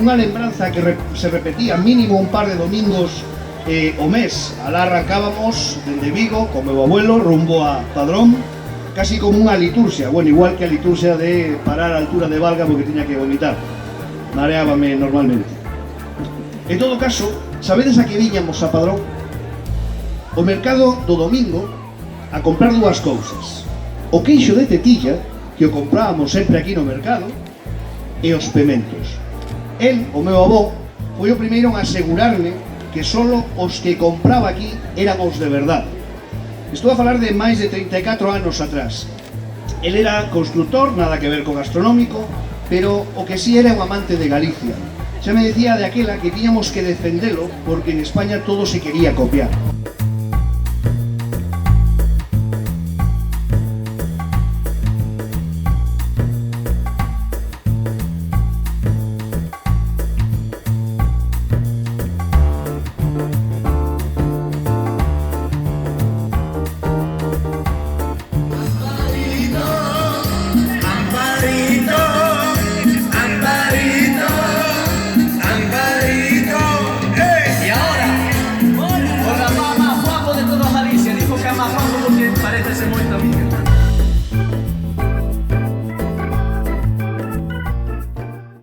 unha lembranza que se repetía mínimo un par de domingos o mes. Alá arrancábamos dende Vigo con meu abuelo rumbo a Padrón, casi como unha liturxia, bueno, igual que a liturxia de parar a altura de Valga porque tiña que vomitar, mareábame normalmente. En todo caso, sabedes a que viñamos a Padrón? O mercado do domingo a comprar dúas cousas: o queixo de tetilla, que o comprábamos sempre aquí no mercado, e os pementos. El, o meu avó, foi o primeiro en asegurarme que solo os que compraba aquí eran os de verdade. Estou a falar de máis de 34 anos atrás. El era constructor, nada que ver co gastronómico, pero o que sí era un amante de Galicia. Xa me decía de aquela que tiñamos que defendelo porque en España todo se quería copiar. Parece ser muito amiga.